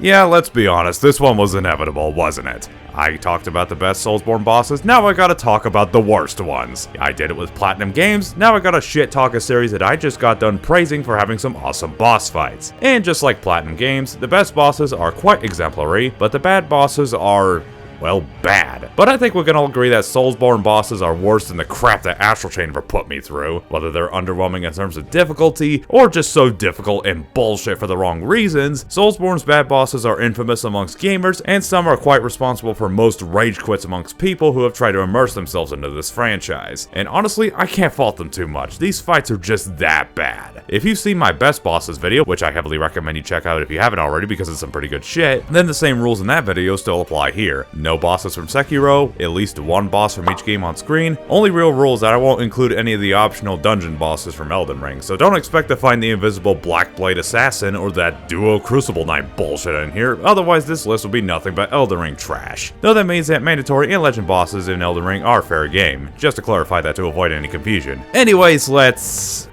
Yeah, let's be honest, this one was inevitable, wasn't it? I talked about the best Soulsborne bosses, now I gotta talk about the worst ones. I did it with Platinum Games, now I gotta shit talk a series that I just got done praising for having some awesome boss fights. And just like Platinum Games, the best bosses are quite exemplary, but the bad bosses are, well, bad. But I think we can all agree that Soulsborne bosses are worse than the crap that Astral Chain ever put me through. Whether they're underwhelming in terms of difficulty, or just so difficult and bullshit for the wrong reasons, Soulsborne's bad bosses are infamous amongst gamers, and some are quite responsible for most rage quits amongst people who have tried to immerse themselves into this franchise. And honestly, I can't fault them too much. These fights are just that bad. If you've seen my best bosses video, which I heavily recommend you check out if you haven't already because it's some pretty good shit, then the same rules in that video still apply here. No bosses from Sekiro, at least one boss from each game on screen. Only real rule is that I won't include any of the optional dungeon bosses from Elden Ring, so don't expect to find the invisible Blackblade Assassin or that Duo Crucible Knight bullshit in here, otherwise this list will be nothing but Elden Ring trash. Though that means that mandatory and legend bosses in Elden Ring are fair game, just to clarify that to avoid any confusion. Anyways, let's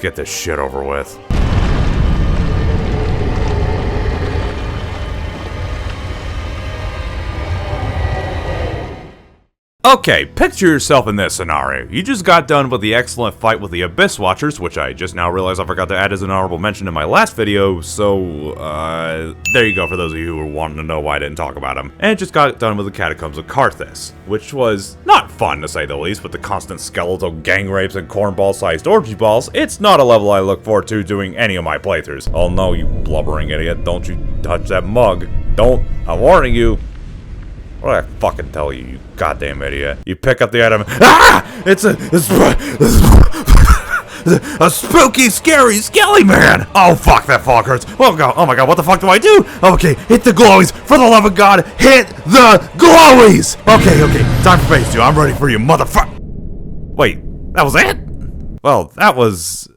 get this shit over with. Okay, picture yourself in this scenario. You just got done with the excellent fight with the Abyss Watchers, which I just now realized I forgot to add as an honorable mention in my last video, so, there you go for those of you who were wanting to know why I didn't talk about them. And just got done with the Catacombs of Karthus, which was not fun to say the least, with the constant skeletal gang rapes and cornball-sized orgy balls. It's not a level I look forward to doing any of my playthroughs. Oh no, you blubbering idiot, don't you touch that mug. Don't, I'm warning you. What did I fucking tell you, you goddamn idiot? You pick up the item. Ah! It's a spooky, scary skelly man! Oh fuck, that fog hurts. Oh god, oh my god, what the fuck do I do? Okay, hit the glowies. For the love of God, hit the glowies! Okay, time for phase 2. I'm ready for you, motherfucker. Wait, that was it? Well, that was,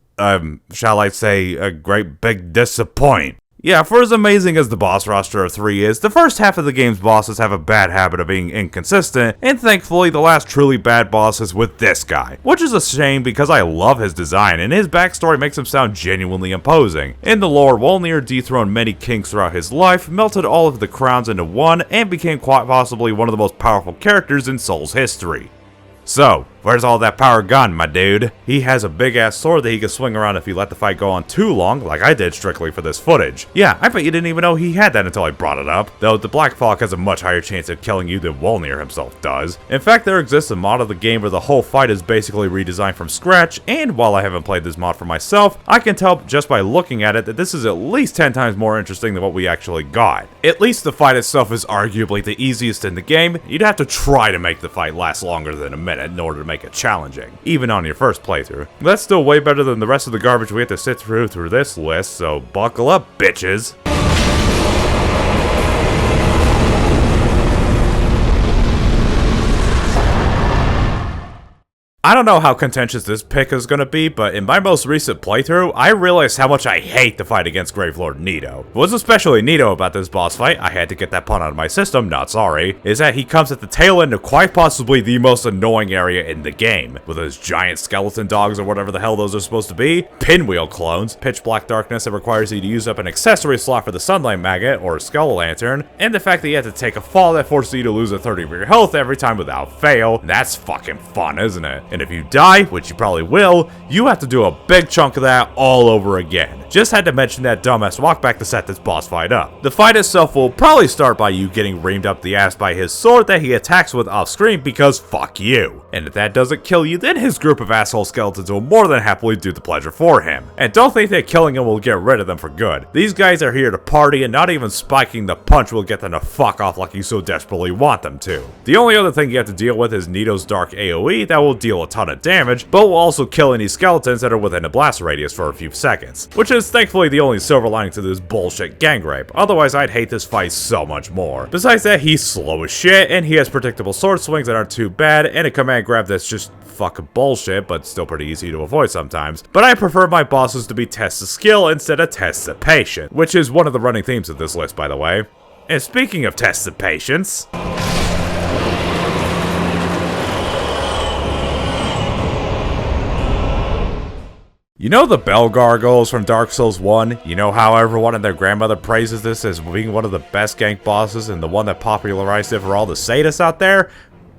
shall I say, a great big disappoint. Yeah, for as amazing as the boss roster of 3 is, the first half of the game's bosses have a bad habit of being inconsistent, and thankfully the last truly bad boss is with this guy. Which is a shame because I love his design, and his backstory makes him sound genuinely imposing. In the lore, Wolnir dethroned many kings throughout his life, melted all of the crowns into one, and became quite possibly one of the most powerful characters in Souls history. So, where's all that power gone, my dude? He has a big ass sword that he can swing around if you let the fight go on too long, like I did strictly for this footage. Yeah, I bet you didn't even know he had that until I brought it up, though the Black Fog has a much higher chance of killing you than Wolnir himself does. In fact, there exists a mod of the game where the whole fight is basically redesigned from scratch, and while I haven't played this mod for myself, I can tell just by looking at it that this is at least 10 times more interesting than what we actually got. At least the fight itself is arguably the easiest in the game. You'd have to try to make the fight last longer than a minute in order to make it challenging, even on your first playthrough. That's still way better than the rest of the garbage we have to sit through this list, so buckle up, bitches! I don't know how contentious this pick is gonna be, but in my most recent playthrough, I realized how much I hate the fight against Gravelord Nito. What's especially neato about this boss fight, I had to get that pun out of my system, not sorry, is that he comes at the tail end of quite possibly the most annoying area in the game, with those giant skeleton dogs or whatever the hell those are supposed to be, pinwheel clones, pitch black darkness that requires you to use up an accessory slot for the sunlight magnet or skull lantern, and the fact that you have to take a fall that forces you to lose a third of your health every time without fail. That's fucking fun, isn't it? And if you die, which you probably will, you have to do a big chunk of that all over again. Just had to mention that dumbass walk back to set this boss fight up. The fight itself will probably start by you getting reamed up the ass by his sword that he attacks with off screen because fuck you. And if that doesn't kill you, then his group of asshole skeletons will more than happily do the pleasure for him. And don't think that killing him will get rid of them for good. These guys are here to party, and not even spiking the punch will get them to fuck off like you so desperately want them to. The only other thing you have to deal with is Nito's dark AoE that will deal a ton of damage, but will also kill any skeletons that are within a blast radius for a few seconds, which is thankfully the only silver lining to this bullshit gang rape, otherwise I'd hate this fight so much more. Besides that, he's slow as shit, and he has predictable sword swings that aren't too bad, and a command grab that's just fucking bullshit, but still pretty easy to avoid sometimes. But I prefer my bosses to be tests of skill instead of tests of patience, which is one of the running themes of this list, by the way. And speaking of tests of patience, You know the bell gargoyles from Dark Souls 1? You know how everyone and their grandmother praises this as being one of the best gank bosses and the one that popularized it for all the sadists out there?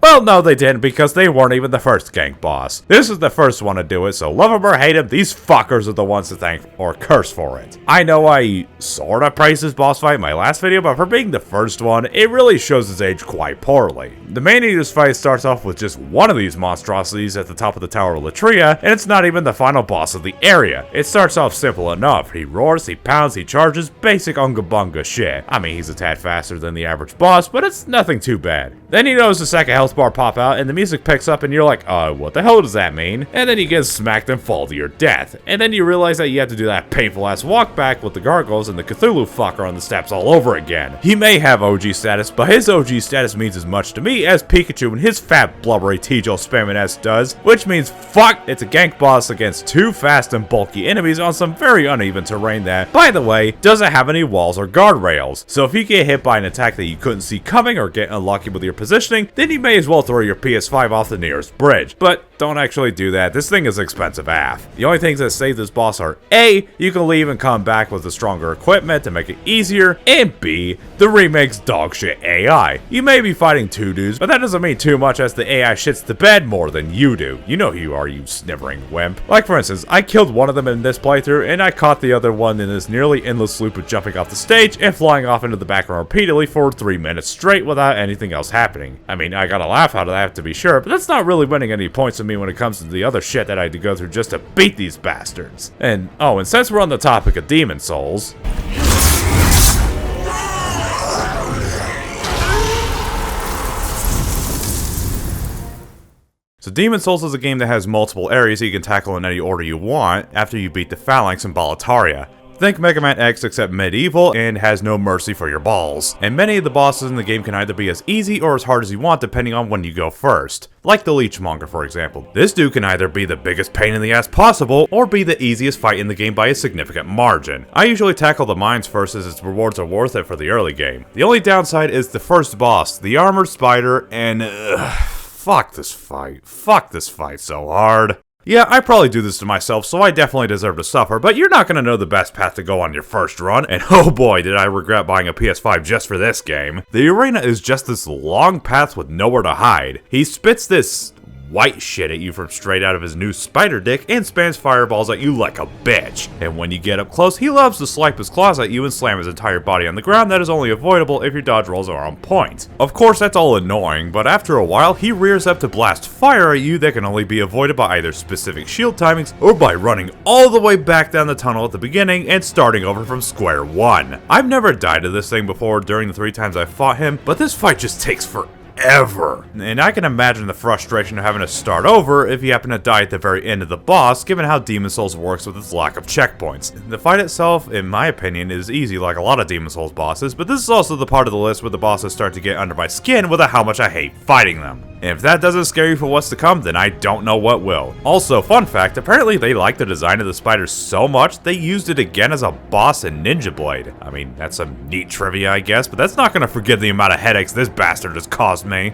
Well, no they didn't, because they weren't even the first gank boss. This is the first one to do it, so love him or hate him, these fuckers are the ones to thank or curse for it. I know I sorta praised this boss fight in my last video, but for being the first one, it really shows its age quite poorly. The Man-Eater's fight starts off with just one of these monstrosities at the top of the Tower of Latria, and it's not even the final boss of the area. It starts off simple enough. He roars, he pounds, he charges, basic unga bunga shit. I mean, he's a tad faster than the average boss, but it's nothing too bad. Then you notice the second health bar pop out, and the music picks up, and you're like, what the hell does that mean? And then you get smacked and fall to your death. And then you realize that you have to do that painful ass walk back with the gargoyles and the Cthulhu fucker on the steps all over again. He may have OG status, but his OG status means as much to me as Pikachu and his fat blubbery T-Joe spamming S does, which means fuck, it's a gank boss against two fast and bulky enemies on some very uneven terrain that, by the way, doesn't have any walls or guardrails. So if you get hit by an attack that you couldn't see coming or get unlucky with your positioning, then you may as well throw your PS5 off the nearest bridge. But don't actually do that, this thing is expensive AF. The only things that save this boss are A, you can leave and come back with a stronger equipment to make it easier, and B, the remake's dogshit AI. You may be fighting two dudes, but that doesn't mean too much as the AI shits the bed more than you do. You know who you are, you snivering wimp. Like for instance, I killed one of them in this playthrough, and I caught the other one in this nearly endless loop of jumping off the stage and flying off into the background repeatedly for 3 minutes straight without anything else happening. I mean, I got a laugh out of that to be sure, but that's not really winning any points to me when it comes to the other shit that I had to go through just to beat these bastards. And oh, and since we're on the topic of Demon Souls, so Demon Souls is a game that has multiple areas that you can tackle in any order you want after you beat the Phalanx in Boletaria. Think Mega Man X except medieval and has no mercy for your balls. And many of the bosses in the game can either be as easy or as hard as you want depending on when you go first. Like the Leechmonger for example. This dude can either be the biggest pain in the ass possible or be the easiest fight in the game by a significant margin. I usually tackle the mines first as its rewards are worth it for the early game. The only downside is the first boss, the armored spider, and fuck this fight. Fuck this fight so hard. Yeah, I probably do this to myself, so I definitely deserve to suffer, but you're not gonna know the best path to go on your first run, and oh boy did I regret buying a PS5 just for this game. The arena is just this long path with nowhere to hide. He spits this white shit at you from straight out of his new spider dick and spams fireballs at you like a bitch. And when you get up close, he loves to swipe his claws at you and slam his entire body on the ground. That is only avoidable if your dodge rolls are on point. Of course, that's all annoying, but after a while, he rears up to blast fire at you that can only be avoided by either specific shield timings or by running all the way back down the tunnel at the beginning and starting over from square one. I've never died to this thing before during the 3 times I fought him, but this fight just takes forever. And I can imagine the frustration of having to start over if you happen to die at the very end of the boss, given how Demon Souls works with its lack of checkpoints. The fight itself, in my opinion, is easy like a lot of Demon Souls bosses, but this is also the part of the list where the bosses start to get under my skin with how much I hate fighting them. And if that doesn't scare you for what's to come, then I don't know what will. Also, fun fact, apparently they liked the design of the spider so much, they used it again as a boss in Ninja Blade. I mean, that's some neat trivia I guess, but that's not gonna forgive the amount of headaches this bastard has caused me.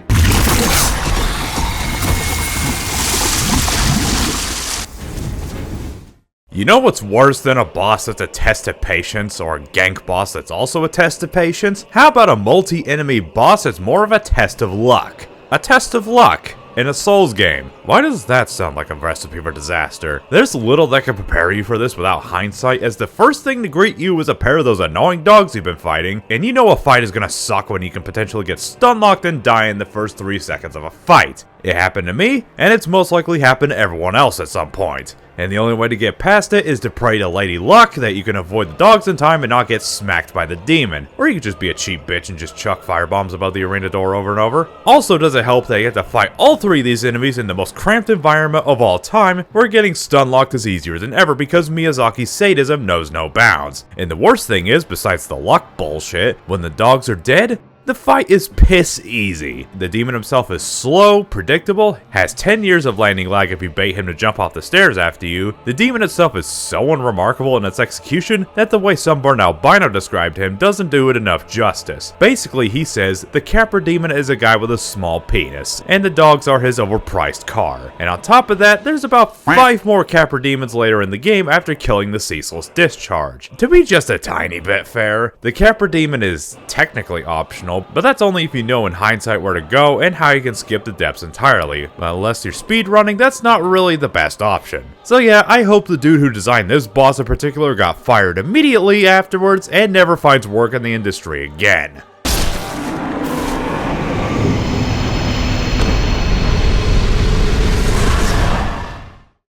You know what's worse than a boss that's a test of patience, or a gank boss that's also a test of patience? How about a multi-enemy boss that's more of a test of luck? A test of luck in a Souls game. Why does that sound like a recipe for disaster? There's little that can prepare you for this without hindsight, as the first thing to greet you is a pair of those annoying dogs you've been fighting, and you know a fight is gonna suck when you can potentially get stun locked and die in the first 3 seconds of a fight. It happened to me, and it's most likely happened to everyone else at some point. And the only way to get past it is to pray to Lady Luck that you can avoid the dogs in time and not get smacked by the demon. Or you could just be a cheap bitch and just chuck firebombs above the arena door over and over. Also, does it help that you have to fight all 3 of these enemies in the most cramped environment of all time, where getting stun locked is easier than ever because Miyazaki's sadism knows no bounds. And the worst thing is, besides the luck bullshit, when the dogs are dead, the fight is piss easy. The demon himself is slow, predictable, has 10 years of landing lag if you bait him to jump off the stairs after you. The demon itself is so unremarkable in its execution that the way Sunburn Albino described him doesn't do it enough justice. Basically, he says the Capra demon is a guy with a small penis, and the dogs are his overpriced car. And on top of that, there's about 5 more Capra demons later in the game after killing the ceaseless discharge. To be just a tiny bit fair, the Capra demon is technically optional, but that's only if you know in hindsight where to go and how you can skip the depths entirely. Unless you're speedrunning, that's not really the best option. So yeah, I hope the dude who designed this boss in particular got fired immediately afterwards and never finds work in the industry again.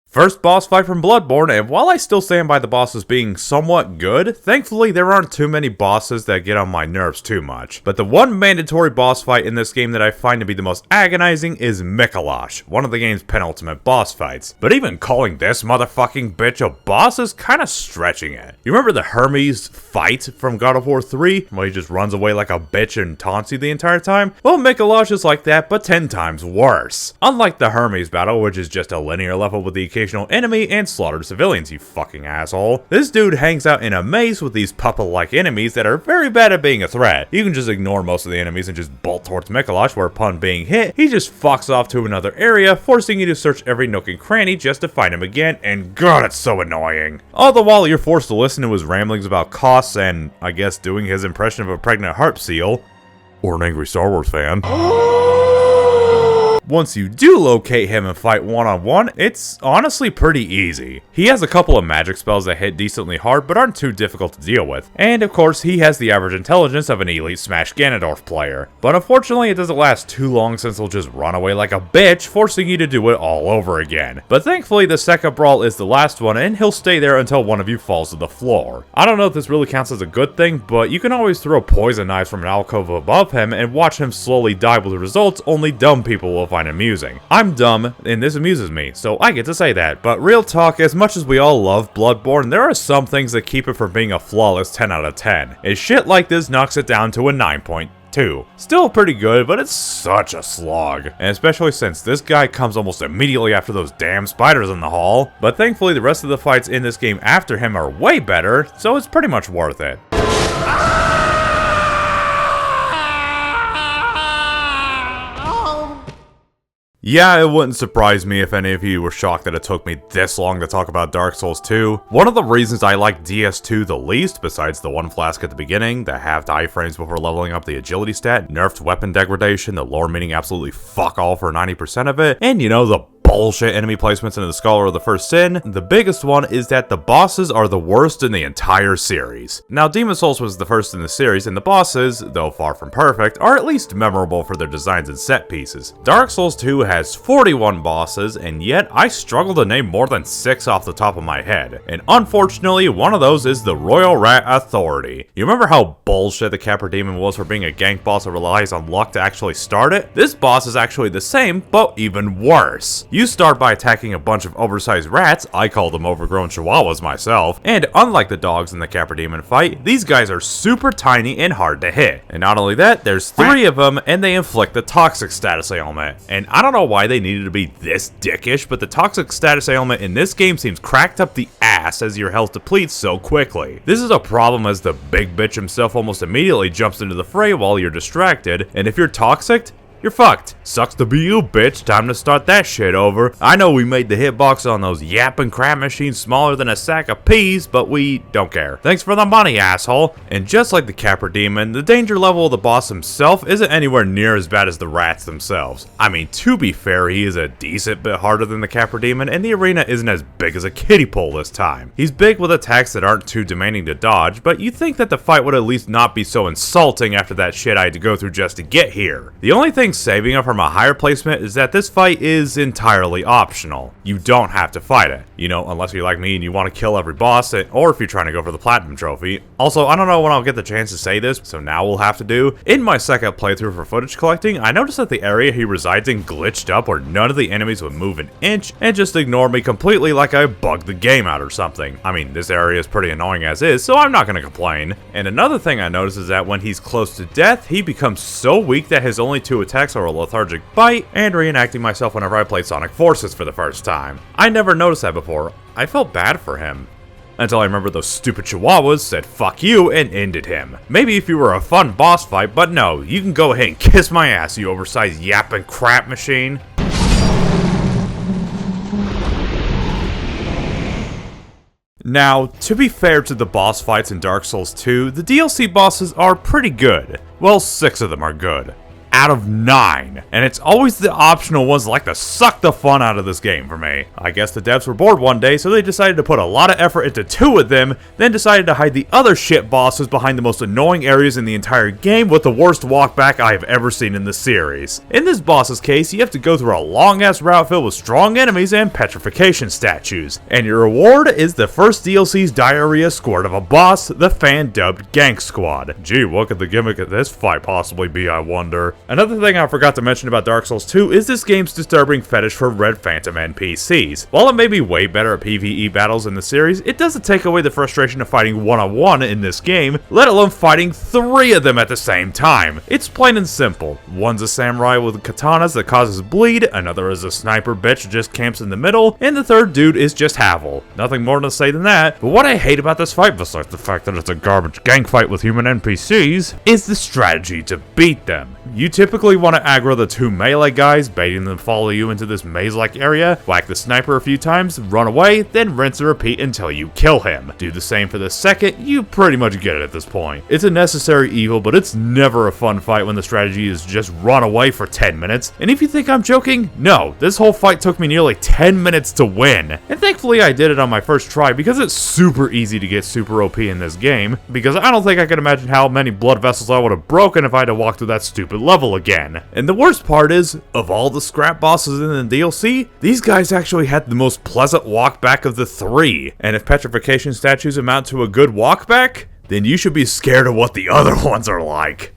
First boss fight from Bloodborne, and while I still stand by the bosses being somewhat good, thankfully there aren't too many bosses that get on my nerves too much. But the one mandatory boss fight in this game that I find to be the most agonizing is Mikolash, one of the game's penultimate boss fights. But even calling this motherfucking bitch a boss is kinda stretching it. You remember the Hermes fight from God of War 3, where he just runs away like a bitch and taunts you the entire time? Well, Mikolash is like that, but 10 times worse. Unlike the Hermes battle, which is just a linear level with the occasional enemy and slaughtered civilians, you fucking asshole. This dude hangs out in a maze with these puppet-like enemies that are very bad at being a threat. You can just ignore most of the enemies and just bolt towards Mikolash, where upon being hit, he just fucks off to another area, forcing you to search every nook and cranny just to find him again, and god, it's so annoying. All the while, you're forced to listen to his ramblings about costs and, I guess, doing his impression of a pregnant harp seal. Or an angry Star Wars fan. Once you do locate him and fight one-on-one, it's honestly pretty easy. He has a couple of magic spells that hit decently hard but aren't too difficult to deal with. And of course, he has the average intelligence of an elite Smash Ganondorf player. But unfortunately, it doesn't last too long since he'll just run away like a bitch, forcing you to do it all over again. But thankfully, the second brawl is the last one, and he'll stay there until one of you falls to the floor. I don't know if this really counts as a good thing, but you can always throw poison knives from an alcove above him and watch him slowly die with the results only dumb people will find amusing. I'm dumb, and this amuses me, so I get to say that. But real talk, as much as we all love Bloodborne, there are some things that keep it from being a flawless 10 out of 10. And shit like this knocks it down to a 9.2. Still pretty good, but it's such a slog. And especially since this guy comes almost immediately after those damn spiders in the hall. But thankfully the rest of the fights in this game after him are way better, so it's pretty much worth it. Yeah, it wouldn't surprise me if any of you were shocked that it took me this long to talk about Dark Souls 2. One of the reasons I like DS2 the least, besides the one flask at the beginning, the halved iframes before leveling up the agility stat, nerfed weapon degradation, the lore meaning absolutely fuck all for 90% of it, and you know, the bullshit enemy placements in the Scholar of the First Sin, the biggest one is that the bosses are the worst in the entire series. Now, Demon's Souls was the first in the series, and the bosses, though far from perfect, are at least memorable for their designs and set pieces. Dark Souls 2 has 41 bosses, and yet I struggle to name more than 6 off the top of my head. And unfortunately, one of those is the Royal Rat Authority. You remember how bullshit the Capra Demon was for being a gank boss that relies on luck to actually start it? This boss is actually the same, but even worse. You start by attacking a bunch of oversized rats, I call them overgrown chihuahuas myself, and unlike the dogs in the Capra Demon fight, these guys are super tiny and hard to hit. And not only that, there's 3 of them, and they inflict the Toxic status ailment. And I don't know why they needed to be this dickish, but the Toxic status ailment in this game seems cracked up the ass as your health depletes so quickly. This is a problem as the big bitch himself almost immediately jumps into the fray while you're distracted, and if you're toxic, you're fucked. Sucks to be you, bitch. Time to start that shit over. I know we made the hitbox on those yapping crap machines smaller than a sack of peas, but we don't care. Thanks for the money, asshole. And just like the Capra Demon, the danger level of the boss himself isn't anywhere near as bad as the rats themselves. I mean, to be fair, he is a decent bit harder than the Capra Demon, and the arena isn't as big as a kiddie pool this time. He's big with attacks that aren't too demanding to dodge, but you'd think that the fight would at least not be so insulting after that shit I had to go through just to get here. The only thing thing saving it from a higher placement is that this fight is entirely optional. You don't have to fight it, you know, unless you're like me and you want to kill every boss, or if you're trying to go for the platinum trophy. Also, I don't know when I'll get the chance to say this, so now we'll have to do. In my second playthrough for footage collecting, I noticed that the area he resides in glitched up where none of the enemies would move an inch and just ignore me completely like I bugged the game out or something. I mean, this area is pretty annoying as is, so I'm not going to complain. And another thing I noticed is that when he's close to death, he becomes so weak that his only 2 attacks are a lethargic bite and reenacting myself whenever I played Sonic Forces for the first time. I never noticed that before. I felt bad for him. Until I remember those stupid chihuahuas said fuck you and ended him. Maybe if you were a fun boss fight, but no, you can go ahead and kiss my ass, you oversized yapping crap machine. Now, to be fair to the boss fights in Dark Souls 2, the DLC bosses are pretty good. Well, 6 of them are good. Out of 9. And it's always the optional ones that like to suck the fun out of this game for me. I guess the devs were bored one day, so they decided to put a lot of effort into 2 of them, then decided to hide the other shit bosses behind the most annoying areas in the entire game with the worst walkback I have ever seen in the series. In this boss's case, you have to go through a long ass route filled with strong enemies and petrification statues. And your reward is the first DLC's diarrhea squirt of a boss, the fan-dubbed Gank Squad. Gee, what could the gimmick of this fight possibly be, I wonder? Another thing I forgot to mention about Dark Souls 2 is this game's disturbing fetish for Red Phantom NPCs. While it may be way better at PvE battles in the series, it doesn't take away the frustration of fighting one-on-one in this game, let alone fighting 3 of them at the same time. It's plain and simple. One's a samurai with katanas that causes bleed, another is a sniper bitch who just camps in the middle, and the third dude is just Havel. Nothing more to say than that, but what I hate about this fight, besides the fact that it's a garbage gang fight with human NPCs, is the strategy to beat them. You typically want to aggro the 2 melee guys, baiting them to follow you into this maze-like area, whack the sniper a few times, run away, then rinse and repeat until you kill him. Do the same for the second, you pretty much get it at this point. It's a necessary evil, but it's never a fun fight when the strategy is just run away for 10 minutes. And if you think I'm joking, no, this whole fight took me nearly 10 minutes to win. And thankfully I did it on my first try because it's super easy to get super OP in this game, because I don't think I can imagine how many blood vessels I would have broken if I had to walk through that stupid level again. And the worst part is, of all the scrap bosses in the DLC, these guys actually had the most pleasant walk back of the 3. And if petrification statues amount to a good walk back, then you should be scared of what the other ones are like.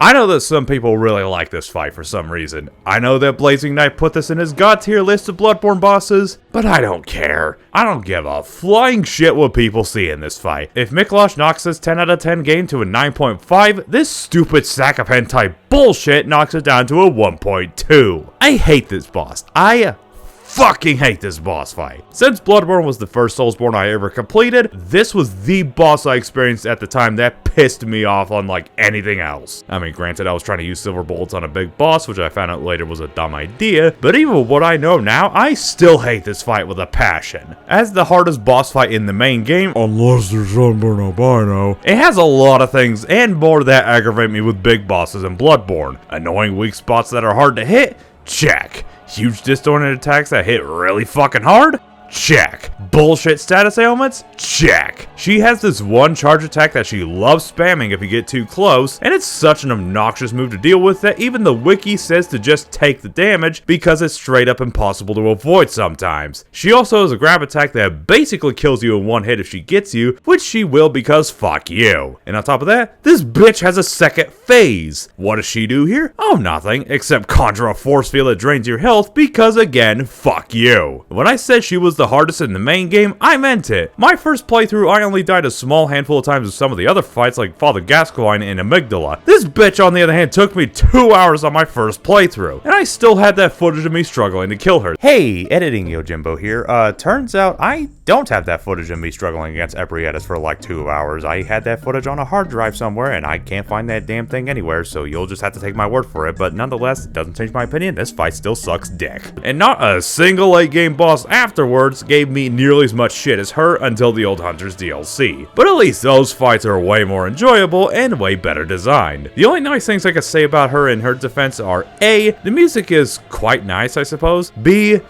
I know that some people really like this fight for some reason. I know that Blazing Knight put this in his God tier list of Bloodborne bosses, but I don't care. I don't give a flying shit what people see in this fight. If Miklosh knocks this 10 out of 10 game to a 9.5, this stupid sack of hentai bullshit knocks it down to a 1.2. I hate this boss. I fucking hate this boss fight. Since Bloodborne was the first Soulsborne I ever completed, this was the boss I experienced at the time that pissed me off unlike anything else. I mean, granted, I was trying to use silver bullets on a big boss, which I found out later was a dumb idea, but even with what I know now, I still hate this fight with a passion. As the hardest boss fight in the main game, unless there's Sunburn Albino, it has a lot of things and more that aggravate me with big bosses in Bloodborne. Annoying weak spots that are hard to hit? Check. Huge disjointed attacks that hit really fucking hard? Check. Bullshit status ailments? Check. She has this one charge attack that she loves spamming if you get too close, and it's such an obnoxious move to deal with that even the wiki says to just take the damage because it's straight up impossible to avoid sometimes. She also has a grab attack that basically kills you in one hit if she gets you, which she will because fuck you. And on top of that, this bitch has a second phase. What does she do here? Oh, nothing, except conjure a force field that drains your health because again, fuck you. When I said she was the hardest in the main game, I meant it. My first playthrough, I only died a small handful of times with some of the other fights like Father Gascoigne and Amygdala. This bitch, on the other hand, took me 2 hours on my first playthrough, and I still had that footage of me struggling to kill her. Hey, editing Yojimbo here. Turns out I don't have that footage of me struggling against Eprietas for like 2 hours. I had that footage on a hard drive somewhere, and I can't find that damn thing anywhere, so you'll just have to take my word for it, but nonetheless, it doesn't change my opinion. This fight still sucks dick. And not a single late game boss afterward lords gave me nearly as much shit as her until the Old Hunters DLC. But at least those fights are way more enjoyable and way better designed. The only nice things I can say about her in her defense are A, the music is quite nice, I suppose. B,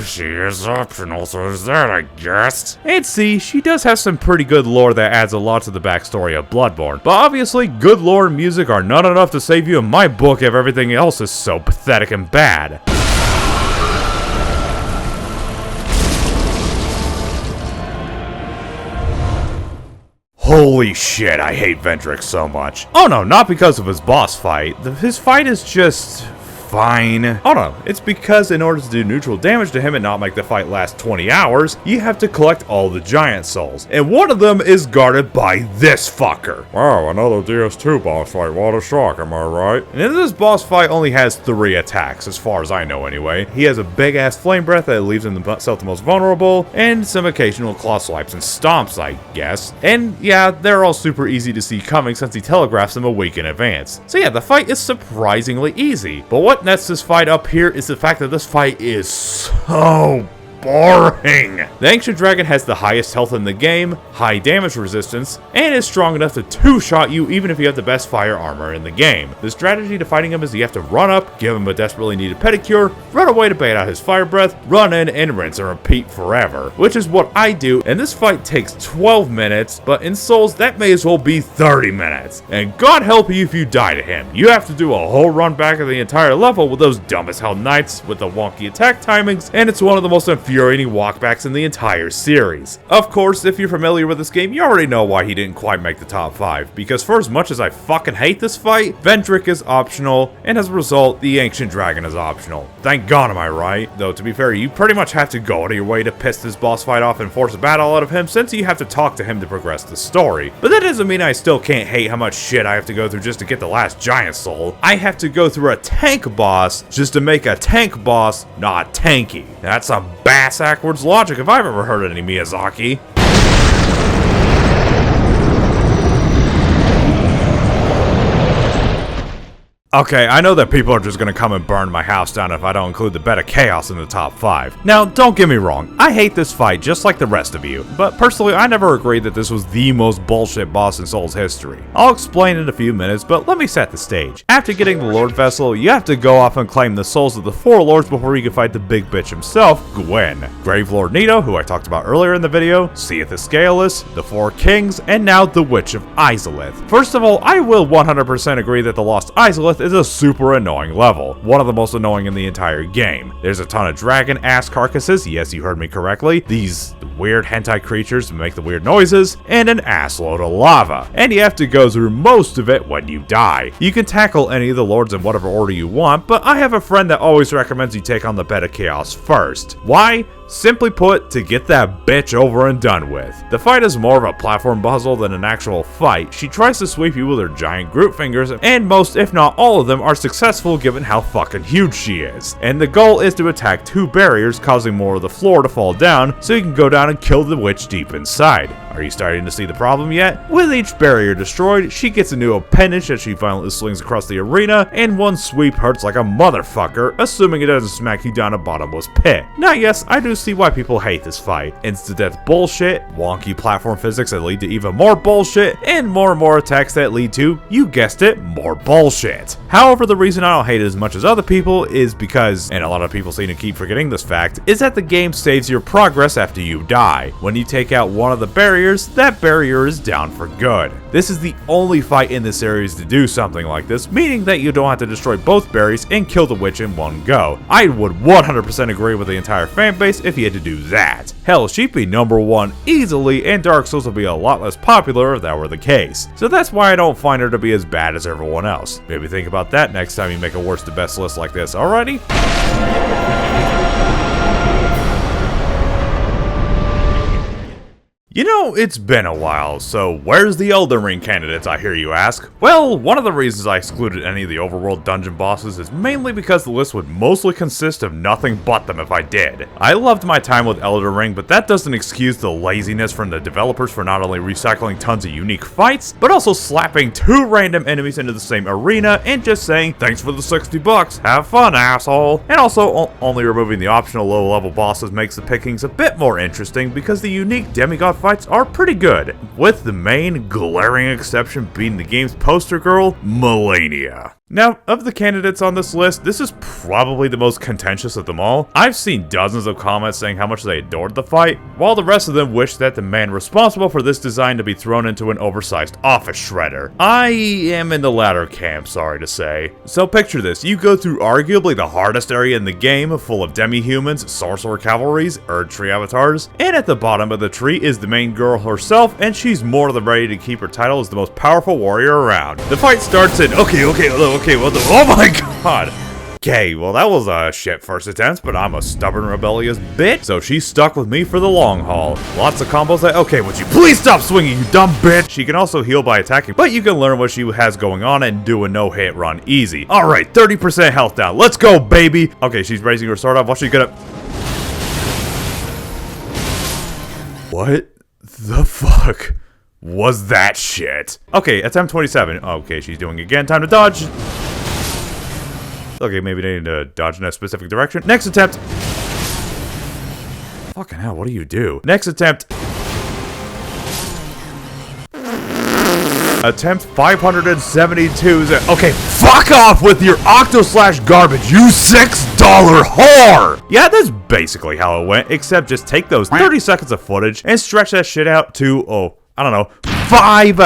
she is optional, so is that, I guess. And C, she does have some pretty good lore that adds a lot to the backstory of Bloodborne. But obviously, good lore and music are not enough to save you in my book if everything else is so pathetic and bad. Holy shit, I hate Vendrick so much. Oh no, not because of his boss fight. His fight is just fine. Oh no, it's because in order to do neutral damage to him and not make the fight last 20 hours, you have to collect all the giant souls. And one of them is guarded by this fucker. Wow, another DS2 boss fight. What a shock, am I right? And this boss fight only has 3 attacks, as far as I know anyway. He has a big ass flame breath that leaves himself the most vulnerable, and some occasional claw swipes and stomps, I guess. And yeah, they're all super easy to see coming since he telegraphs them a week in advance. So yeah, the fight is surprisingly easy. But what nets this fight up here is the fact that this fight is so boring. The Ancient Dragon has the highest health in the game, high damage resistance, and is strong enough to two-shot you even if you have the best fire armor in the game. The strategy to fighting him is you have to run up, give him a desperately needed pedicure, run away to bait out his fire breath, run in, and rinse and repeat forever. Which is what I do, and this fight takes 12 minutes, but in Souls that may as well be 30 minutes. And God help you if you die to him. You have to do a whole run back of the entire level with those dumb as hell knights with the wonky attack timings, and it's one of the most infuriating walkbacks in the entire series. Of course, if you're familiar with this game, you already know why he didn't quite make the top 5, because for as much as I fucking hate this fight, Vendrick is optional, and as a result, the Ancient Dragon is optional. Thank God, am I right? Though, to be fair, you pretty much have to go out of your way to piss this boss fight off and force a battle out of him, since you have to talk to him to progress the story. But that doesn't mean I still can't hate how much shit I have to go through just to get the last giant soul. I have to go through a tank boss just to make a tank boss not tanky. That's some backwards logic if I've ever heard any Miyazaki. Okay, I know that people are just gonna come and burn my house down if I don't include the Bed of Chaos in the top 5. Now, don't get me wrong, I hate this fight just like the rest of you, but personally I never agreed that this was the most bullshit boss in Souls history. I'll explain in a few minutes, but let me set the stage. After getting the Lord Vessel, you have to go off and claim the souls of the 4 lords before you can fight the big bitch himself, Gwyn. Gravelord Nito, who I talked about earlier in the video, Seath the Scaleless, the 4 Kings, and now the Witch of Izalith. First of all, I will 100% agree that the Lost Izalith is a super annoying level, one of the most annoying in the entire game. There's a ton of dragon ass carcasses, yes you heard me correctly, these weird hentai creatures make the weird noises, and an assload of lava, and you have to go through most of it when you die. You can tackle any of the lords in whatever order you want, but I have a friend that always recommends you take on the Bed of Chaos first. Why? Simply put, to get that bitch over and done with. The fight is more of a platform puzzle than an actual fight. She tries to sweep you with her giant group fingers, and most, if not all of them, are successful given how fucking huge she is. And the goal is to attack 2 barriers, causing more of the floor to fall down, so you can go down and kill the witch deep inside. Are you starting to see the problem yet? With each barrier destroyed, she gets a new appendage that she violently slings across the arena, and one sweep hurts like a motherfucker, assuming it doesn't smack you down a bottomless pit. Now yes, I do see why people hate this fight. Insta-death bullshit, wonky platform physics that lead to even more bullshit, and more attacks that lead to, you guessed it, more bullshit. However, the reason I don't hate it as much as other people is because, and a lot of people seem to keep forgetting this fact, is that the game saves your progress after you die. When you take out one of the barriers, that barrier is down for good. This is the only fight in the series to do something like this, meaning that you don't have to destroy both barriers and kill the witch in one go. I would 100% agree with the entire fanbase if you had to do that. Hell, she'd be #1 easily, and Dark Souls would be a lot less popular if that were the case. So that's why I don't find her to be as bad as everyone else. Maybe think about that next time you make a worst to best list like this, alrighty? You know, know, it's been a while, so where's the Elden Ring candidates, I hear you ask? Well, one of the reasons I excluded any of the overworld dungeon bosses is mainly because the list would mostly consist of nothing but them if I did. I loved my time with Elden Ring, but that doesn't excuse the laziness from the developers for not only recycling tons of unique fights, but also slapping 2 random enemies into the same arena and just saying, thanks for the $60, have fun, asshole. And also, only removing the optional low-level bosses makes the pickings a bit more interesting because the unique demigod fights are pretty good, with the main glaring exception being the game's poster girl, Melania. Now, of the candidates on this list, this is probably the most contentious of them all. I've seen dozens of comments saying how much they adored the fight, while the rest of them wish that the man responsible for this design to be thrown into an oversized office shredder. I am in the latter camp, sorry to say. So picture this, you go through arguably the hardest area in the game, full of demi-humans, sorcerer cavalries, Erdtree avatars, and at the bottom of the tree is the main girl herself, and she's more than ready to keep her title as the most powerful warrior around. The fight starts in, oh my god! Okay, well that was a shit first attempt, but I'm a stubborn, rebellious bitch, so she's stuck with me for the long haul. Lots of combos that, okay, would you please stop swinging, you dumb bitch? She can also heal by attacking, but you can learn what she has going on and do a no-hit run easy. Alright, 30% health down, let's go, baby! Okay, she's raising her sword up, what's she gonna... What the fuck was that shit? Okay, attempt 27. Okay, she's doing it again, time to dodge. Okay, maybe they need to dodge in a specific direction. Next attempt. Fucking hell, what do you do? Next attempt. Attempt 572. Okay, fuck off with your Octo-Slash garbage, you $6 whore! Yeah, that's basically how it went, except just take those 30 seconds of footage and stretch that shit out to, oh, I don't know, 5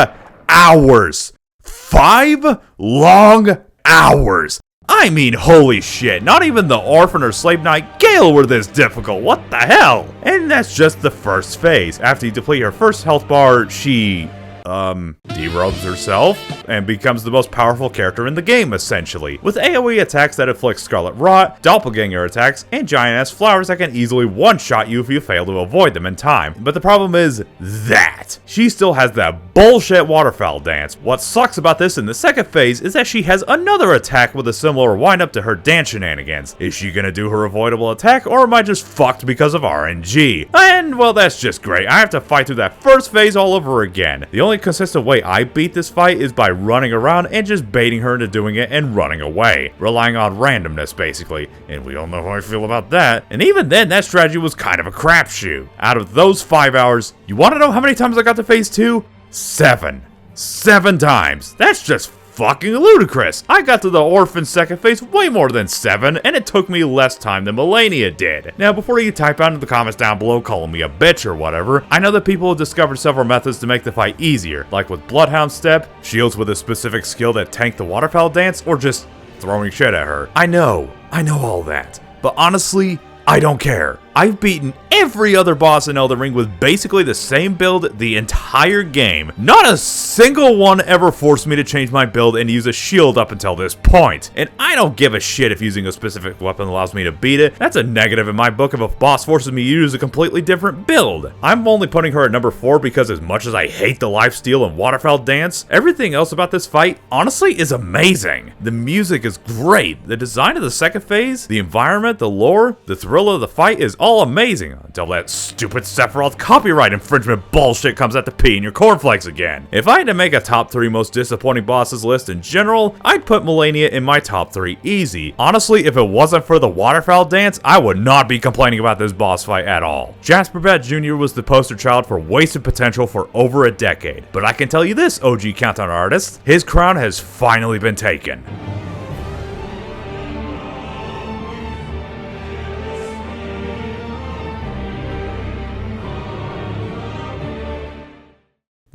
hours. 5 long hours. I mean, holy shit, not even the Orphan or Slave Knight Gale were this difficult, what the hell? And that's just the first phase. After you deplete her first health bar, she... derobes herself and becomes the most powerful character in the game, essentially, with AoE attacks that inflict Scarlet Rot, doppelganger attacks, and giant-ass flowers that can easily one-shot you if you fail to avoid them in time. But the problem is that she still has that bullshit waterfowl dance. What sucks about this in the second phase is that she has another attack with a similar wind-up to her dance shenanigans. Is she gonna do her avoidable attack, or am I just fucked because of RNG? And, well, that's just great. I have to fight through that first phase all over again. The only consistent way I beat this fight is by running around and just baiting her into doing it and running away, relying on randomness basically, and we all know how I feel about that. And even then, that strategy was kind of a crapshoot. Out of those 5 hours, you want to know how many times I got to phase 2? 7. 7 times. That's just fucking ludicrous. I got to the Orphan second phase way more than 7, and it took me less time than Melania did. Now, before you type out in the comments down below calling me a bitch or whatever, I know that people have discovered several methods to make the fight easier, like with Bloodhound Step, shields with a specific skill that tank the waterfowl dance, or just throwing shit at her. I know all that, but honestly, I don't care. I've beaten every other boss in Elden Ring with basically the same build the entire game. Not a single one ever forced me to change my build and use a shield up until this point. And I don't give a shit if using a specific weapon allows me to beat it. That's a negative in my book if a boss forces me to use a completely different build. I'm only putting her at number 4 because as much as I hate the lifesteal and waterfowl dance, everything else about this fight honestly is amazing. The music is great. The design of the second phase, the environment, the lore, the thrill of the fight is all amazing until that stupid Sephiroth copyright infringement bullshit comes out to pee in your cornflakes again. If I had to make a top 3 most disappointing bosses list in general, I'd put Melania in my top 3 easy. Honestly, if it wasn't for the waterfowl dance, I would not be complaining about this boss fight at all. Jasper Bat Jr. was the poster child for wasted potential for over a decade, but I can tell you this, OG Countdown artist, his crown has finally been taken.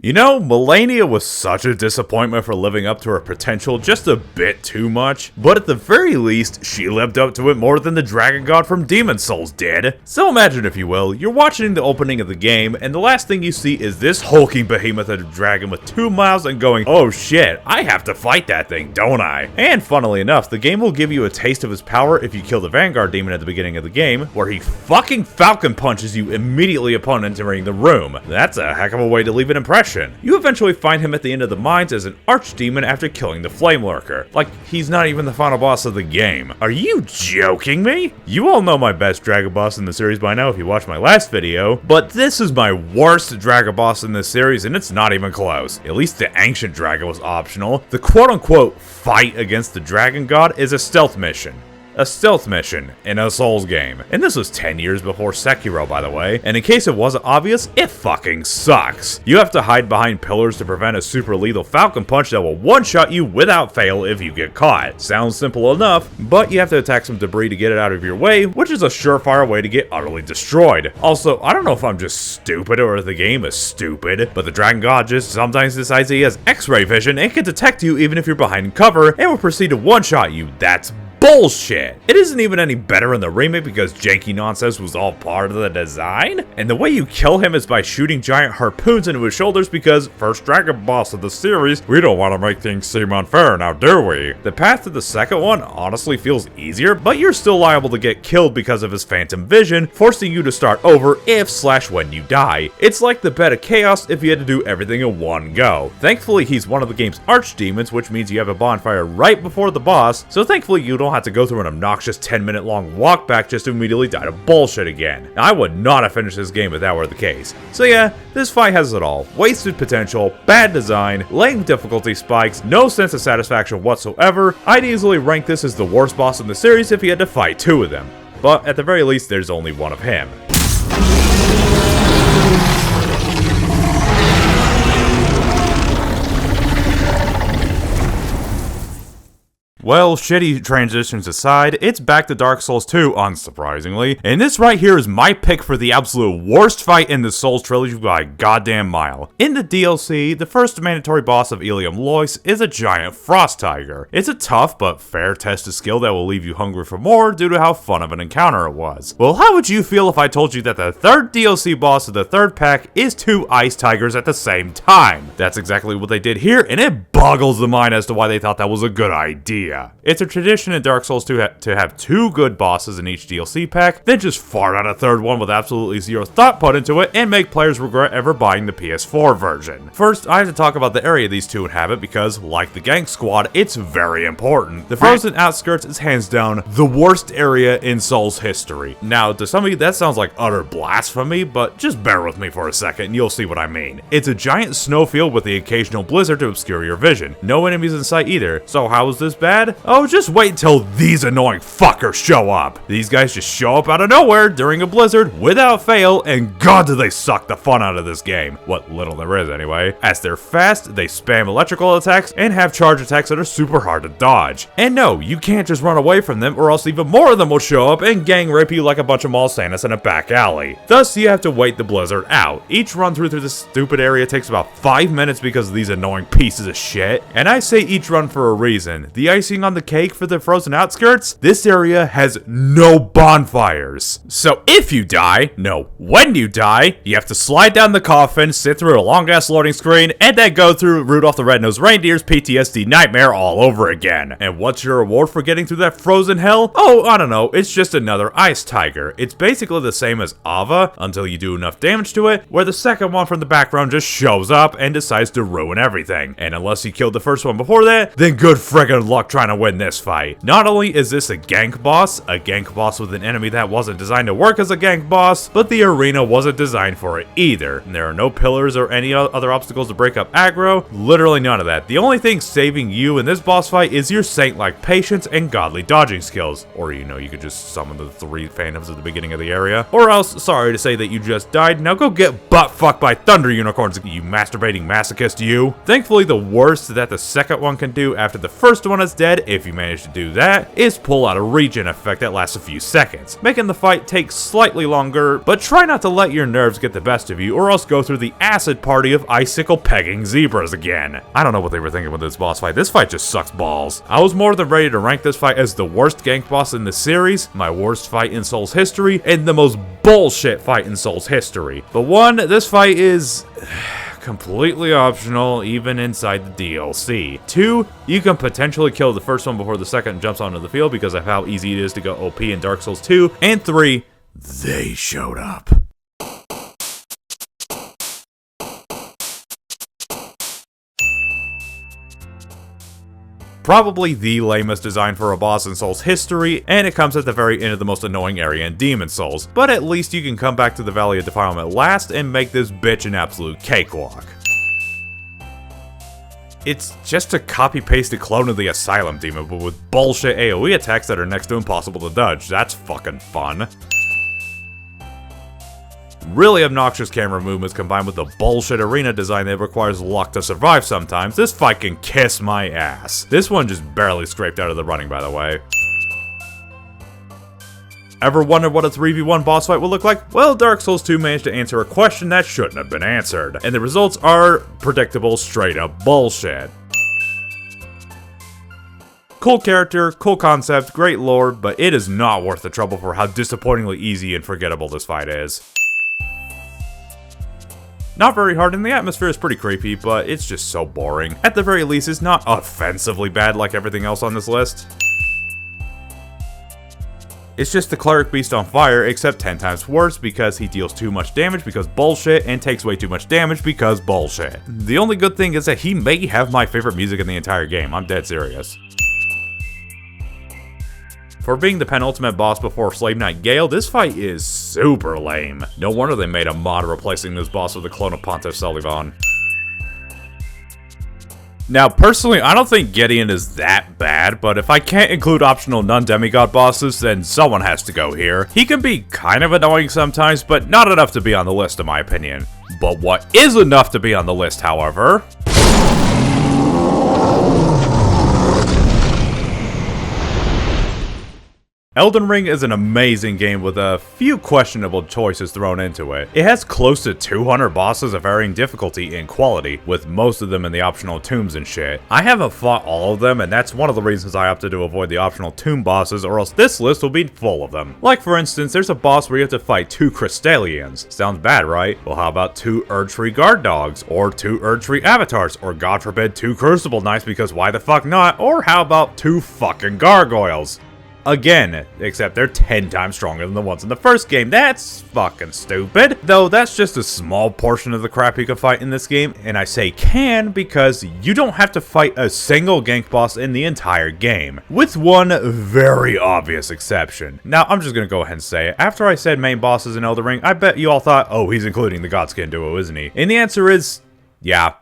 You know, Melania was such a disappointment for living up to her potential just a bit too much, but at the very least, she lived up to it more than the Dragon God from Demon Souls did. So imagine, if you will, you're watching the opening of the game, and the last thing you see is this hulking behemoth of a dragon with 2 mouths and going, oh shit, I have to fight that thing, don't I? And funnily enough, the game will give you a taste of his power if you kill the Vanguard Demon at the beginning of the game, where he fucking Falcon Punches you immediately upon entering the room. That's a heck of a way to leave an impression. You eventually find him at the end of the mines as an archdemon after killing the Flame Lurker. Like, he's not even the final boss of the game. Are you joking me? You all know my best Dragon Boss in the series by now if you watched my last video, but this is my worst Dragon Boss in this series, and it's not even close. At least the Ancient Dragon was optional. The quote-unquote fight against the Dragon God is a stealth mission. A stealth mission in a Souls game. And this was 10 years before Sekiro, by the way, and in case it wasn't obvious, it fucking sucks. You have to hide behind pillars to prevent a super lethal Falcon Punch that will one-shot you without fail if you get caught. Sounds simple enough, but you have to attack some debris to get it out of your way, which is a surefire way to get utterly destroyed. Also, I don't know if I'm just stupid or if the game is stupid, but the Dragon God just sometimes decides he has X-ray vision and can detect you even if you're behind cover and will proceed to one-shot you. That's bullshit. It isn't even any better in the remake because janky nonsense was all part of the design. And the way you kill him is by shooting giant harpoons into his shoulders because, first Dragon Boss of the series, we don't want to make things seem unfair now, do we? The path to the second one honestly feels easier, but you're still liable to get killed because of his phantom vision, forcing you to start over if/when you die. It's like the bed of chaos if you had to do everything in one go. Thankfully, he's one of the game's archdemons, which means you have a bonfire right before the boss, so thankfully you don't have to go through an obnoxious 10-minute long walk back just to immediately die to bullshit again. Now, I would not have finished this game if that were the case. So yeah, this fight has it all. Wasted potential, bad design, lame difficulty spikes, no sense of satisfaction whatsoever. I'd easily rank this as the worst boss in the series if you had to fight 2 of them. But at the very least, there's only one of him. Well, shitty transitions aside, it's back to Dark Souls 2, unsurprisingly, and this right here is my pick for the absolute worst fight in the Souls trilogy by a goddamn mile. In the DLC, the first mandatory boss of Ilium Lois is a giant frost tiger. It's a tough but fair test of skill that will leave you hungry for more due to how fun of an encounter it was. Well, how would you feel if I told you that the third DLC boss of the third pack is 2 ice tigers at the same time? That's exactly what they did here, and it boggles the mind as to why they thought that was a good idea. It's a tradition in Dark Souls 2 to have 2 good bosses in each DLC pack, then just fart out a third one with absolutely zero thought put into it and make players regret ever buying the PS4 version. First, I have to talk about the area these 2 inhabit because, like the Gang Squad, it's very important. The Frozen Outskirts is hands down the worst area in Souls history. Now, to some of you that sounds like utter blasphemy, but just bear with me for a second and you'll see what I mean. It's a giant snowfield with the occasional blizzard to obscure your vision. No enemies in sight either, so how is this bad? Oh, just wait until these annoying fuckers show up. These guys just show up out of nowhere during a blizzard without fail, and god do they suck the fun out of this game. What little there is anyway. As they're fast, they spam electrical attacks, and have charge attacks that are super hard to dodge. And no, you can't just run away from them or else even more of them will show up and gang rape you like a bunch of mall Santas in a back alley. Thus, you have to wait the blizzard out. Each run through this stupid area takes about 5 minutes because of these annoying pieces of shit. And I say each run for a reason. The icing on the cake for the Frozen Outskirts, this area has no bonfires. So if you die, no, when you die, you have to slide down the coffin, sit through a long ass loading screen, and then go through Rudolph the Red-Nosed Reindeer's PTSD nightmare all over again. And what's your reward for getting through that frozen hell? Oh, I don't know, it's just another ice tiger. It's basically the same as Ava until you do enough damage to it, where the second one from the background just shows up and decides to ruin everything. And unless you killed the first one before that, then good friggin' luck trying to win this fight. Not only is this a gank boss with an enemy that wasn't designed to work as a gank boss, but the arena wasn't designed for it either. And there are no pillars or any other obstacles to break up aggro, literally none of that. The only thing saving you in this boss fight is your saint-like patience and godly dodging skills. Or, you know, you could just summon the 3 phantoms at the beginning of the area. Or else, sorry to say that you just died, now go get butt-fucked by thunder unicorns, you masturbating masochist you. Thankfully, the worst that the second one can do after the first one is dead instead, if you manage to do that, is pull out a regen effect that lasts a few seconds, making the fight take slightly longer, but try not to let your nerves get the best of you or else go through the acid party of icicle pegging zebras again. I don't know what they were thinking with this boss fight. This fight just sucks balls. I was more than ready to rank this fight as the worst gank boss in the series, my worst fight in Souls history, and the most bullshit fight in Souls history. But one, this fight is completely optional even inside the DLC. 2, you can potentially kill the first one before the second jumps onto the field because of how easy it is to go OP in Dark Souls 2. And 3, they showed up. Probably the lamest design for a boss in Souls history, and it comes at the very end of the most annoying area in Demon Souls, but at least you can come back to the Valley of Defilement last and make this bitch an absolute cakewalk. It's just a copy-pasted clone of the Asylum Demon, but with bullshit AoE attacks that are next to impossible to dodge. That's fucking fun. Really obnoxious camera movements combined with the bullshit arena design that requires luck to survive sometimes. This fight can kiss my ass. This one just barely scraped out of the running, by the way. Ever wondered what a 3v1 boss fight will look like? Well, Dark Souls 2 managed to answer a question that shouldn't have been answered, and the results are predictable, straight up bullshit. Cool character, cool concept, great lore, but it is not worth the trouble for how disappointingly easy and forgettable this fight is. Not very hard, and the atmosphere is pretty creepy, but it's just so boring. At the very least, it's not offensively bad like everything else on this list. It's just the Cleric Beast on fire, except 10 times worse because he deals too much damage because bullshit and takes way too much damage because bullshit. The only good thing is that he may have my favorite music in the entire game. I'm dead serious. For being the penultimate boss before Slave Knight Gale, this fight is super lame. No wonder they made a mod replacing this boss with a clone of Pontiff Sullivan. Now, personally, I don't think Gideon is that bad, but if I can't include optional non-demigod bosses, then someone has to go here. He can be kind of annoying sometimes, but not enough to be on the list in my opinion. But what is enough to be on the list, however, Elden Ring is an amazing game with a few questionable choices thrown into it. It has close to 200 bosses of varying difficulty and quality, with most of them in the optional tombs and shit. I haven't fought all of them, and that's one of the reasons I opted to avoid the optional tomb bosses, or else this list will be full of them. Like for instance, there's a boss where you have to fight 2 Crystallians. Sounds bad, right? Well, how about 2 Erdtree guard dogs, or 2 Erdtree avatars, or god forbid 2 Crucible Knights because why the fuck not? Or how about 2 fucking gargoyles? Again, except they're 10 times stronger than the ones in the first game. That's fucking stupid. Though that's just a small portion of the crap you can fight in this game, and I say can because you don't have to fight a single gank boss in the entire game, with one very obvious exception. Now, I'm just gonna go ahead and say it. After I said main bosses in Elden Ring, I bet you all thought, oh, he's including the Godskin duo, isn't he? And the answer is, yeah.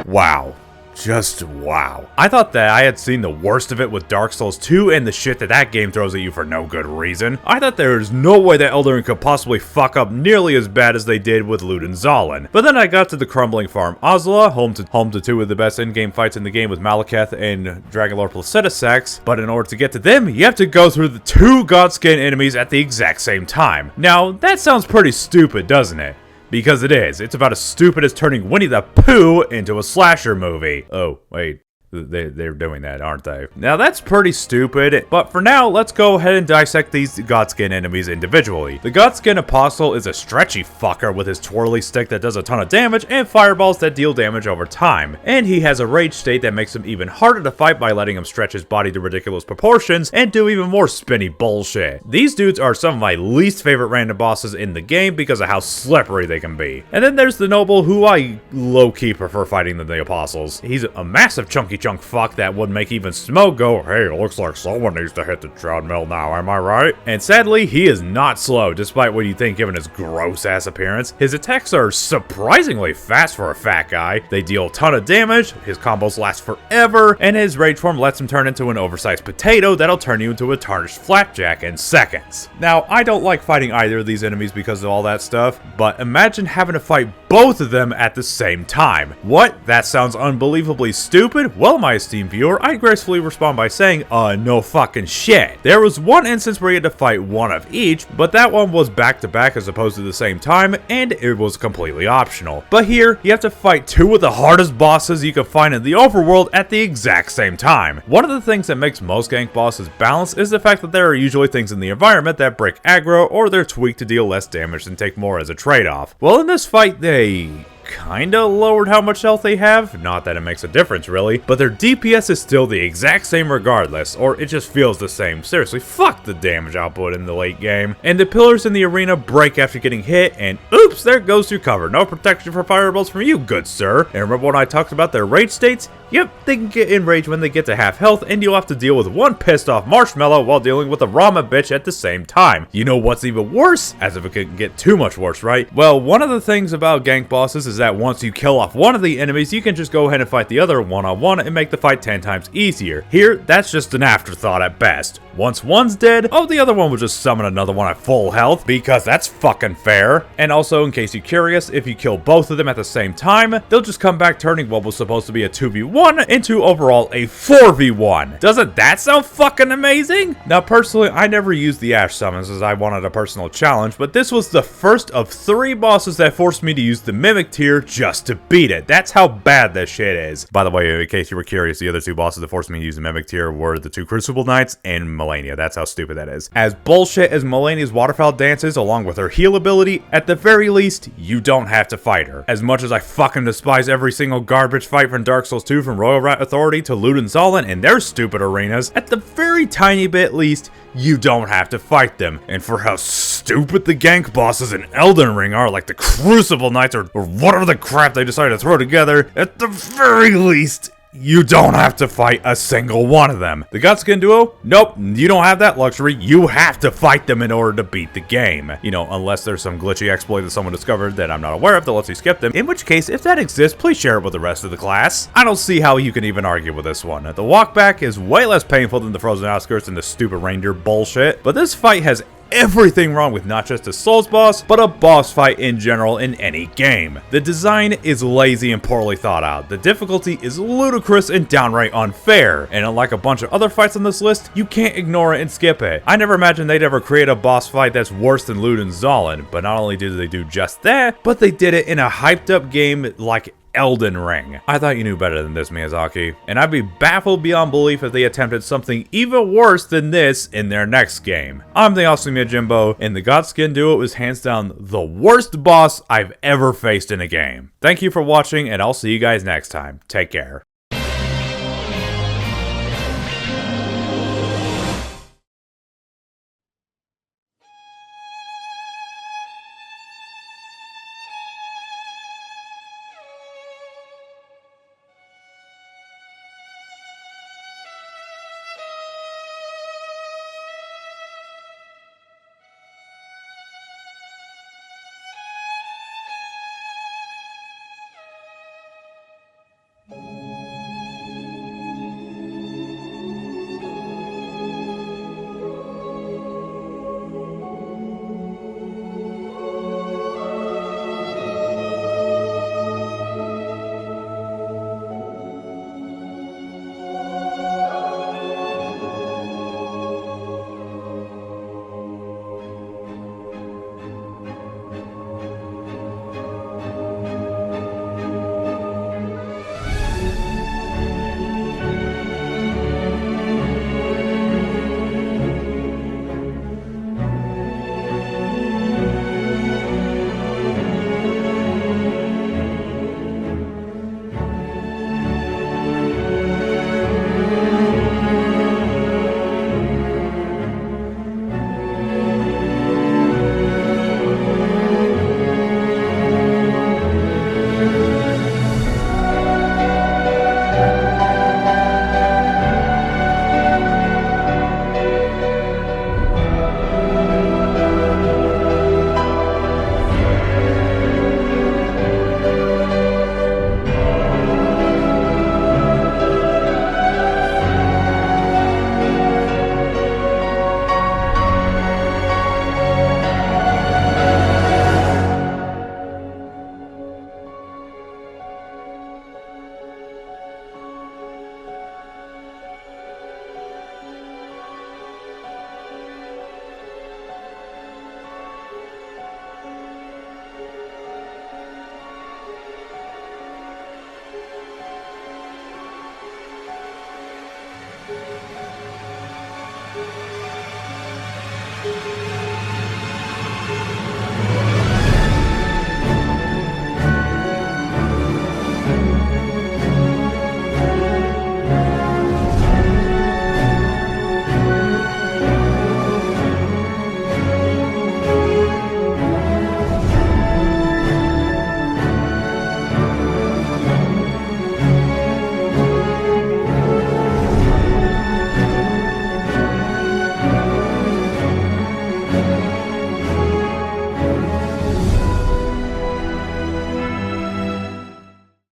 Wow. Just wow. I thought that I had seen the worst of it with Dark Souls 2 and the shit that game throws at you for no good reason. I thought there was no way that Elden Ring could possibly fuck up nearly as bad as they did with Luden Zalin. But then I got to the crumbling farm Ozla, home to 2 of the best in-game fights in the game with Malekith and Dragonlord Placidusax, but in order to get to them, you have to go through the 2 Godskin enemies at the exact same time. Now, that sounds pretty stupid, doesn't it? Because it is. It's about as stupid as turning Winnie the Pooh into a slasher movie. Oh, wait. They're doing that, aren't they? Now that's pretty stupid, but for now, let's go ahead and dissect these Godskin enemies individually. The Godskin Apostle is a stretchy fucker with his twirly stick that does a ton of damage and fireballs that deal damage over time. And he has a rage state that makes him even harder to fight by letting him stretch his body to ridiculous proportions and do even more spinny bullshit. These dudes are some of my least favorite random bosses in the game because of how slippery they can be. And then there's the Noble, who I low-key prefer fighting than the Apostles. He's a massive chunky lanky chunk fuck that would make even Smoke go, hey, looks like someone needs to hit the treadmill now, am I right? And sadly, he is not slow, despite what you think given his gross-ass appearance. His attacks are surprisingly fast for a fat guy. They deal a ton of damage, his combos last forever, and his rage form lets him turn into an oversized potato that'll turn you into a tarnished flapjack in seconds. Now, I don't like fighting either of these enemies because of all that stuff, but imagine having to fight both of them at the same time. What? That sounds unbelievably stupid? Well, my esteemed viewer, I gracefully respond by saying, no fucking shit. There was one instance where you had to fight one of each, but that one was back to back as opposed to the same time, and it was completely optional. But here, you have to fight two of the hardest bosses you can find in the overworld at the exact same time. One of the things that makes most gank bosses balanced is the fact that there are usually things in the environment that break aggro, or they're tweaked to deal less damage and take more as a trade-off. Well, in this fight, they kinda lowered how much health they have, not that it makes a difference really, but their DPS is still the exact same regardless, or it just feels the same. Seriously, fuck the damage output in the late game. And the pillars in the arena break after getting hit, and oops, there goes your cover. No protection for fireballs from you, good sir. And remember when I talked about their rage states? Yep, they can get enraged when they get to half health, and you'll have to deal with one pissed off marshmallow while dealing with a Rama bitch at the same time. You know what's even worse? As if it couldn't get too much worse, right? Well, one of the things about gank bosses is that once you kill off one of the enemies, you can just go ahead and fight the other one-on-one and make the fight 10 times easier. Here, that's just an afterthought at best. Once one's dead, oh, the other one will just summon another one at full health, because that's fucking fair. And also, in case you're curious, if you kill both of them at the same time, they'll just come back turning what was supposed to be a 2v1 into overall a 4v1. Doesn't that sound fucking amazing? Now, personally, I never used the Ash summons as I wanted a personal challenge, but this was the first of 3 bosses that forced me to use the Mimic tier just to beat it. That's how bad this shit is. By the way, in case you were curious, the other 2 bosses that forced me to use the Mimic tier were the 2 Crucible Knights and Melania. That's how stupid that is. As bullshit as Melania's waterfowl dances, along with her heal ability, at the very least, you don't have to fight her. As much as I fucking despise every single garbage fight from Dark Souls 2 from Royal Rat Authority to Ludens and their stupid arenas, at the very tiny bit least, you don't have to fight them. And for how stupid the gank bosses in Elden Ring are, like the Crucible Knights or whatever the crap they decided to throw together, at the very least, you don't have to fight a single one of them. The Godskin duo? Nope, you don't have that luxury. You have to fight them in order to beat the game. You know, unless there's some glitchy exploit that someone discovered that I'm not aware of that lets you skip them. In which case, if that exists, please share it with the rest of the class. I don't see how you can even argue with this one. The walk back is way less painful than the frozen outskirts and the stupid reindeer bullshit, but this fight has everything wrong with not just a Souls boss, but a boss fight in general in any game. The design is lazy and poorly thought out. The difficulty is ludicrous and downright unfair. And unlike a bunch of other fights on this list, you can't ignore it and skip it. I never imagined they'd ever create a boss fight that's worse than Ludens, but not only did they do just that, but they did it in a hyped up game like Elden Ring. I thought you knew better than this, Miyazaki, and I'd be baffled beyond belief if they attempted something even worse than this in their next game. I'm the awesome Yojimbo, and the Godskin duo is hands down the worst boss I've ever faced in a game. Thank you for watching, and I'll see you guys next time. Take care.